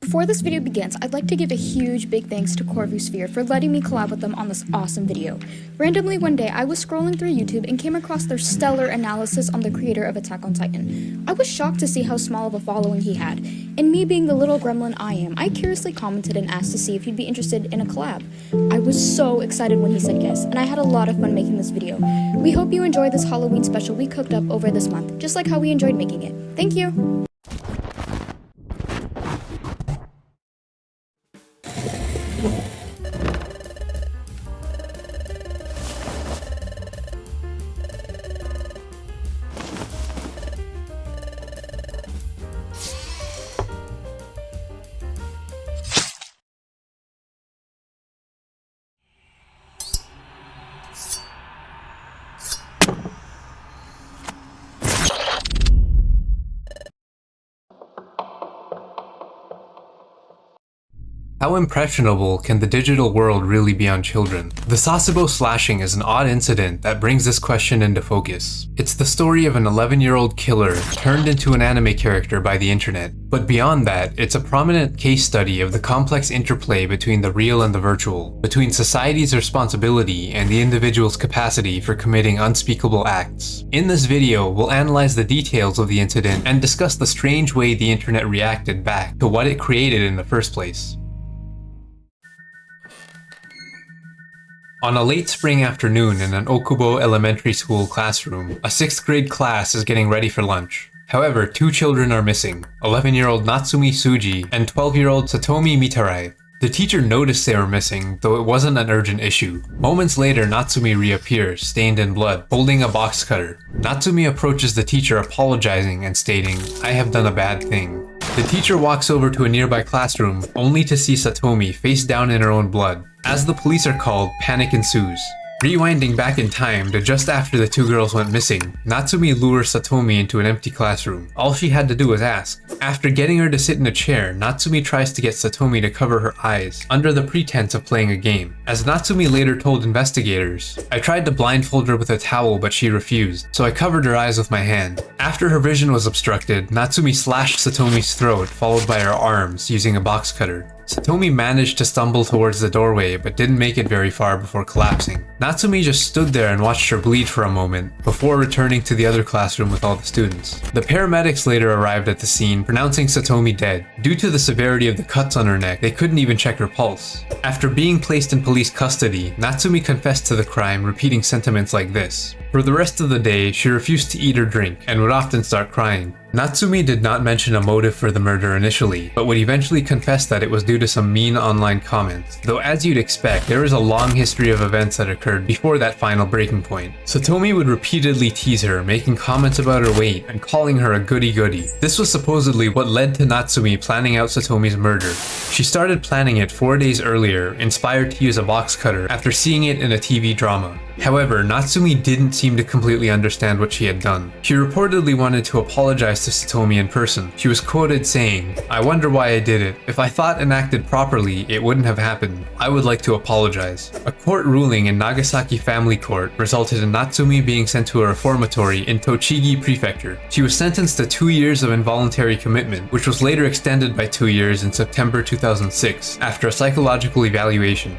Before this video begins, I'd like to give a huge big thanks to Corvusphere for letting me collab with them on this awesome video. Randomly one day, I was scrolling through YouTube and came across their stellar analysis on the creator of Attack on Titan. I was shocked to see how small of a following he had, and me being the little gremlin I am, I curiously commented and asked to see if he'd be interested in a collab. I was so excited when he said yes, and I had a lot of fun making this video. We hope you enjoy this Halloween special we cooked up over this month, just like how we enjoyed making it. Thank you! How impressionable can the digital world really be on children? The Sasebo slashing is an odd incident that brings this question into focus. It's the story of an 11-year-old killer turned into an anime character by the internet. But beyond that, it's a prominent case study of the complex interplay between the real and the virtual, between society's responsibility and the individual's capacity for committing unspeakable acts. In this video, we'll analyze the details of the incident and discuss the strange way the internet reacted back to what it created in the first place. On a late spring afternoon in an Okubo elementary school classroom, a 6th grade class is getting ready for lunch. However, two children are missing, 11-year-old Natsumi Tsuji and 12-year-old Satomi Mitarai. The teacher noticed they were missing, though it wasn't an urgent issue. Moments later, Natsumi reappears, stained in blood, holding a box cutter. Natsumi approaches the teacher apologizing and stating, "I have done a bad thing." The teacher walks over to a nearby classroom, only to see Satomi face down in her own blood. As the police are called, panic ensues. Rewinding back in time to just after the two girls went missing, Natsumi lures Satomi into an empty classroom. All she had to do was ask. After getting her to sit in a chair, Natsumi tries to get Satomi to cover her eyes, under the pretense of playing a game. As Natsumi later told investigators, "I tried to blindfold her with a towel but she refused, so I covered her eyes with my hand." After her vision was obstructed, Natsumi slashed Satomi's throat, followed by her arms, using a box cutter. Satomi managed to stumble towards the doorway but didn't make it very far before collapsing. Natsumi just stood there and watched her bleed for a moment, before returning to the other classroom with all the students. The paramedics later arrived at the scene, pronouncing Satomi dead. Due to the severity of the cuts on her neck, they couldn't even check her pulse. After being placed in police custody, Natsumi confessed to the crime, repeating sentiments like this. For the rest of the day, she refused to eat or drink, and would often start crying. Natsumi did not mention a motive for the murder initially, but would eventually confess that it was due to some mean online comments, though as you'd expect, there is a long history of events that occurred before that final breaking point. Satomi would repeatedly tease her, making comments about her weight and calling her a goody-goody. This was supposedly what led to Natsumi planning out Satomi's murder. She started planning it 4 days earlier, inspired to use a box cutter after seeing it in a TV drama. However, Natsumi didn't seem to completely understand what she had done. She reportedly wanted to apologize to Satomi in person. She was quoted saying, "I wonder why I did it. If I thought and acted properly, it wouldn't have happened. I would like to apologize." A court ruling in Nagasaki Family Court resulted in Natsumi being sent to a reformatory in Tochigi Prefecture. She was sentenced to 2 years of involuntary commitment, which was later extended by 2 years in September 2006 after a psychological evaluation.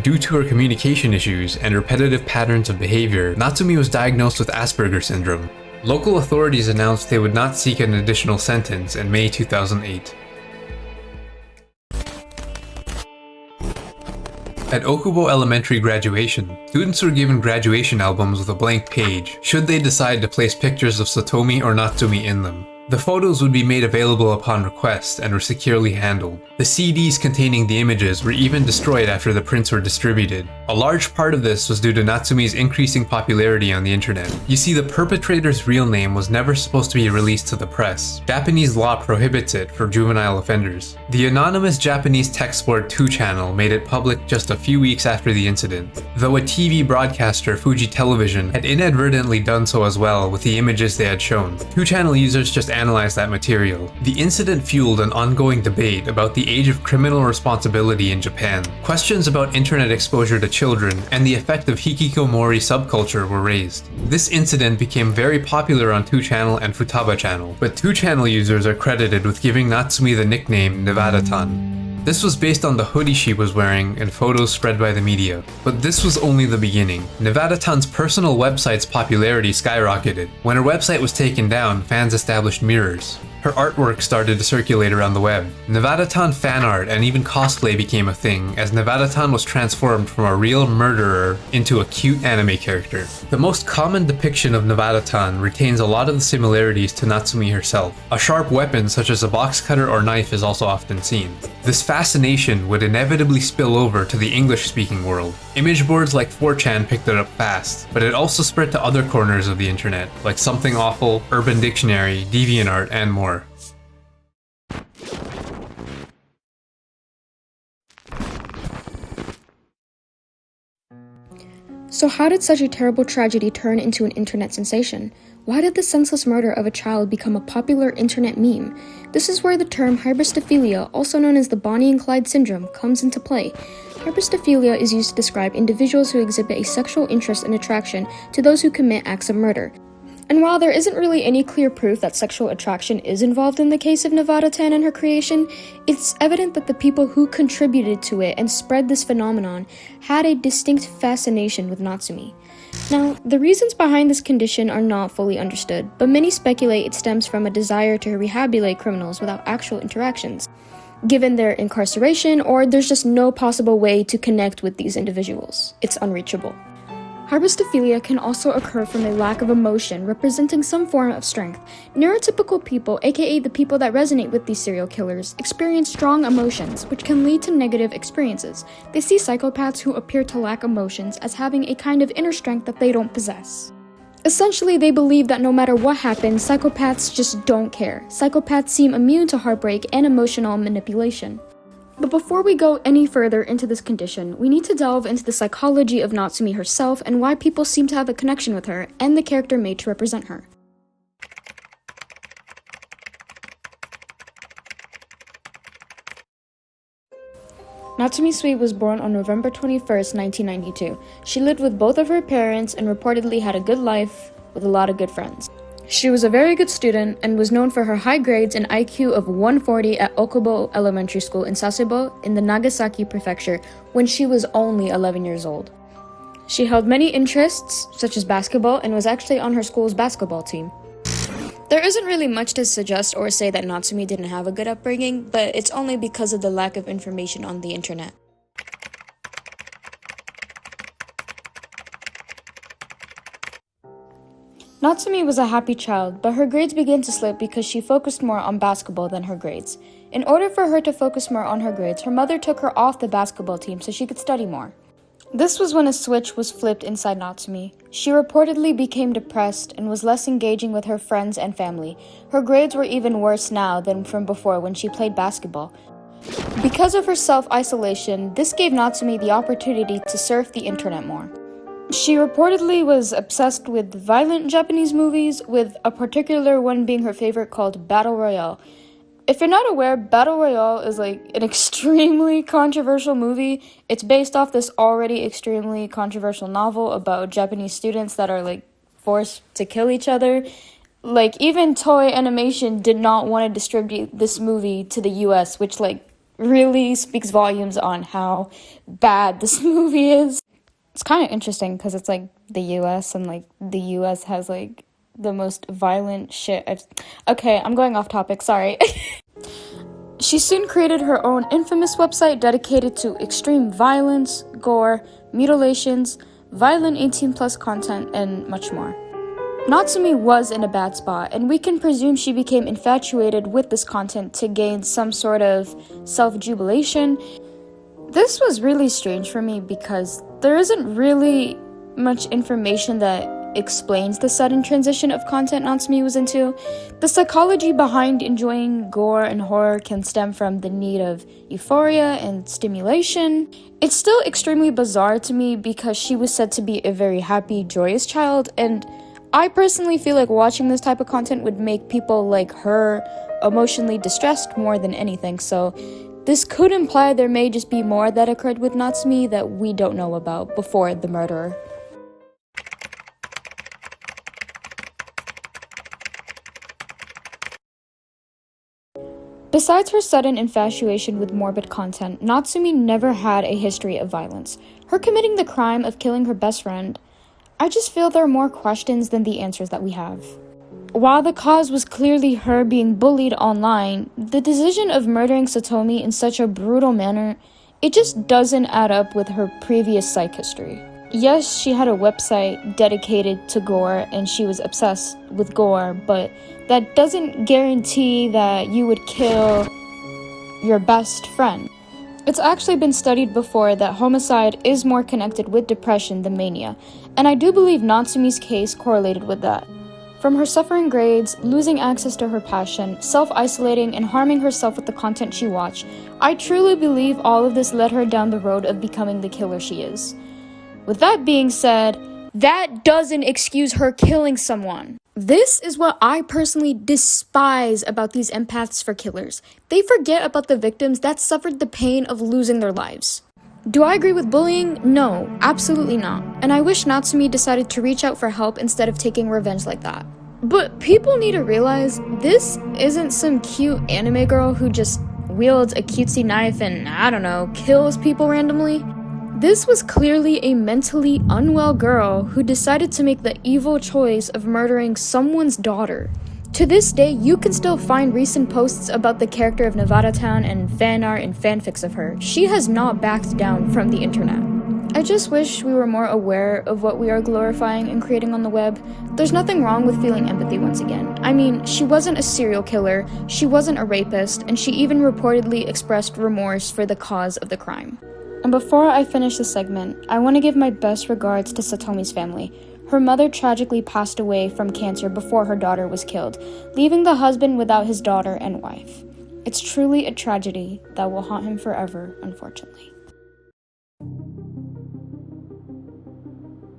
Due to her communication issues and repetitive patterns of behavior, Natsumi was diagnosed with Asperger's syndrome. Local authorities announced they would not seek an additional sentence in May 2008. At Okubo Elementary graduation, students were given graduation albums with a blank page, should they decide to place pictures of Satomi or Natsumi in them. The photos would be made available upon request and were securely handled. The CDs containing the images were even destroyed after the prints were distributed. A large part of this was due to Natsumi's increasing popularity on the internet. You see, the perpetrator's real name was never supposed to be released to the press. Japanese law prohibits it for juvenile offenders. The anonymous Japanese tech sport 2 channel made it public just a few weeks after the incident, though a TV broadcaster, Fuji Television, had inadvertently done so as well with the images they had shown. 2 channel users just analyze that material. The incident fueled an ongoing debate about the age of criminal responsibility in Japan. Questions about internet exposure to children and the effect of hikikomori subculture were raised. This incident became very popular on 2channel and Futaba Channel, but 2channel users are credited with giving Natsumi the nickname Nevada-tan. This was based on the hoodie she was wearing and photos spread by the media. But this was only the beginning. Nevada-tan's personal website's popularity skyrocketed. When her website was taken down, fans established mirrors. Her artwork started to circulate around the web. Nevada-tan fan art and even cosplay became a thing, as Nevada-tan was transformed from a real murderer into a cute anime character. The most common depiction of Nevada-tan retains a lot of the similarities to Natsumi herself. A sharp weapon such as a box cutter or knife is also often seen. This fascination would inevitably spill over to the English-speaking world. Image boards like 4chan picked it up fast, but it also spread to other corners of the internet, like Something Awful, Urban Dictionary, DeviantArt, and more. So how did such a terrible tragedy turn into an internet sensation? Why did the senseless murder of a child become a popular internet meme? This is where the term hybristophilia, also known as the Bonnie and Clyde syndrome, comes into play. Hybristophilia is used to describe individuals who exhibit a sexual interest and attraction to those who commit acts of murder. And while there isn't really any clear proof that sexual attraction is involved in the case of Nevada-tan and her creation, it's evident that the people who contributed to it and spread this phenomenon had a distinct fascination with Natsumi. Now, the reasons behind this condition are not fully understood, but many speculate it stems from a desire to rehabilitate criminals without actual interactions, given their incarceration, or there's just no possible way to connect with these individuals. It's unreachable. Hybristophilia can also occur from a lack of emotion, representing some form of strength. Neurotypical people, aka the people that resonate with these serial killers, experience strong emotions, which can lead to negative experiences. They see psychopaths who appear to lack emotions as having a kind of inner strength that they don't possess. Essentially, they believe that no matter what happens, psychopaths just don't care. Psychopaths seem immune to heartbreak and emotional manipulation. But before we go any further into this condition, we need to delve into the psychology of Natsumi herself and why people seem to have a connection with her and the character made to represent her. Natsumi Sui was born on November 21st, 1992. She lived with both of her parents and reportedly had a good life with a lot of good friends. She was a very good student and was known for her high grades and IQ of 140 at Okubo Elementary School in Sasebo in the Nagasaki Prefecture when she was only 11 years old. She held many interests, such as basketball, and was actually on her school's basketball team. There isn't really much to suggest or say that Natsumi didn't have a good upbringing, but it's only because of the lack of information on the internet. Natsumi was a happy child, but her grades began to slip because she focused more on basketball than her grades. In order for her to focus more on her grades, her mother took her off the basketball team so she could study more. This was when a switch was flipped inside Natsumi. She reportedly became depressed and was less engaging with her friends and family. Her grades were even worse now than from before when she played basketball. Because of her self-isolation, this gave Natsumi the opportunity to surf the internet more. She reportedly was obsessed with violent Japanese movies, with a particular one being her favorite called Battle Royale. If you're not aware, Battle Royale is like an extremely controversial movie. It's based off this already extremely controversial novel about Japanese students that are like forced to kill each other. Like even Toei Animation did not want to distribute this movie to the US, which like really speaks volumes on how bad this movie is. It's kind of interesting because it's like the US and like the US has like the most violent shit Okay, I'm going off topic, sorry. She soon created her own infamous website dedicated to extreme violence, gore, mutilations, violent 18+ content, and much more. Natsumi was in a bad spot, and we can presume she became infatuated with this content to gain some sort of self-jubilation. This was really strange for me because there isn't really much information that explains the sudden transition of content Natsumi was into. The psychology behind enjoying gore and horror can stem from the need of euphoria and stimulation. It's still extremely bizarre to me because she was said to be a very happy, joyous child, and I personally feel like watching this type of content would make people like her emotionally distressed more than anything, so this could imply there may just be more that occurred with Natsumi that we don't know about before the murderer. Besides her sudden infatuation with morbid content, Natsumi never had a history of violence. Her committing the crime of killing her best friend, I just feel there are more questions than the answers that we have. While the cause was clearly her being bullied online, the decision of murdering Satomi in such a brutal manner, it just doesn't add up with her previous psych history. Yes, she had a website dedicated to gore and she was obsessed with gore, but that doesn't guarantee that you would kill your best friend. It's actually been studied before that homicide is more connected with depression than mania, and I do believe Natsumi's case correlated with that. From her suffering grades, losing access to her passion, self-isolating, and harming herself with the content she watched, I truly believe all of this led her down the road of becoming the killer she is. With that being said, that doesn't excuse her killing someone. This is what I personally despise about these empaths for killers. They forget about the victims that suffered the pain of losing their lives. Do I agree with bullying? No, absolutely not. And I wish Natsumi decided to reach out for help instead of taking revenge like that. But people need to realize this isn't some cute anime girl who just wields a cutesy knife and, I don't know, kills people randomly. This was clearly a mentally unwell girl who decided to make the evil choice of murdering someone's daughter. To this day, you can still find recent posts about the character of Nevada Town and fan art and fanfics of her. She has not backed down from the internet. I just wish we were more aware of what we are glorifying and creating on the web. There's nothing wrong with feeling empathy once again. I mean, she wasn't a serial killer, she wasn't a rapist, and she even reportedly expressed remorse for the cause of the crime. And before I finish this segment, I want to give my best regards to Satomi's family. Her mother tragically passed away from cancer before her daughter was killed, leaving the husband without his daughter and wife. It's truly a tragedy that will haunt him forever, unfortunately.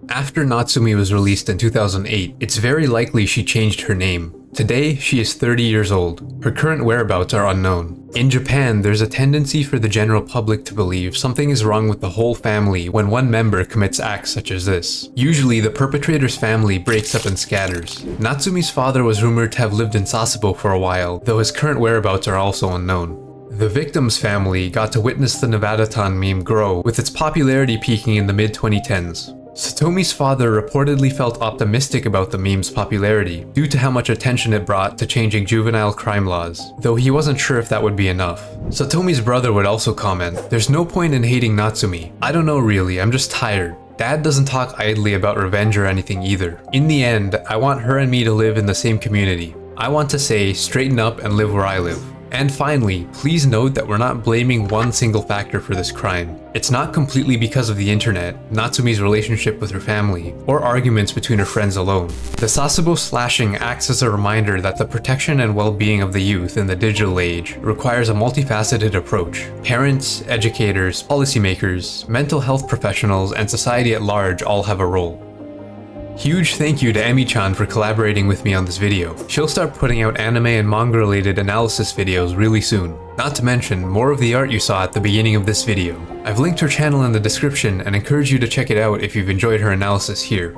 After Natsumi was released in 2008, it's very likely she changed her name. Today, she is 30 years old. Her current whereabouts are unknown. In Japan, there's a tendency for the general public to believe something is wrong with the whole family when one member commits acts such as this. Usually, the perpetrator's family breaks up and scatters. Natsumi's father was rumored to have lived in Sasebo for a while, though his current whereabouts are also unknown. The victim's family got to witness the Nevada-tan meme grow, with its popularity peaking in the mid-2010s. Satomi's father reportedly felt optimistic about the meme's popularity due to how much attention it brought to changing juvenile crime laws, though he wasn't sure if that would be enough. Satomi's brother would also comment, "There's no point in hating Natsumi. I don't know really, I'm just tired. Dad doesn't talk idly about revenge or anything either. In the end, I want her and me to live in the same community. I want to say, straighten up and live where I live." And finally, please note that we're not blaming one single factor for this crime. It's not completely because of the internet, Natsumi's relationship with her family, or arguments between her friends alone. The Sasebo slashing acts as a reminder that the protection and well-being of the youth in the digital age requires a multifaceted approach. Parents, educators, policymakers, mental health professionals, and society at large all have a role. Huge thank you to Emi-chan for collaborating with me on this video. She'll start putting out anime and manga related analysis videos really soon. Not to mention, more of the art you saw at the beginning of this video. I've linked her channel in the description and encourage you to check it out if you've enjoyed her analysis here.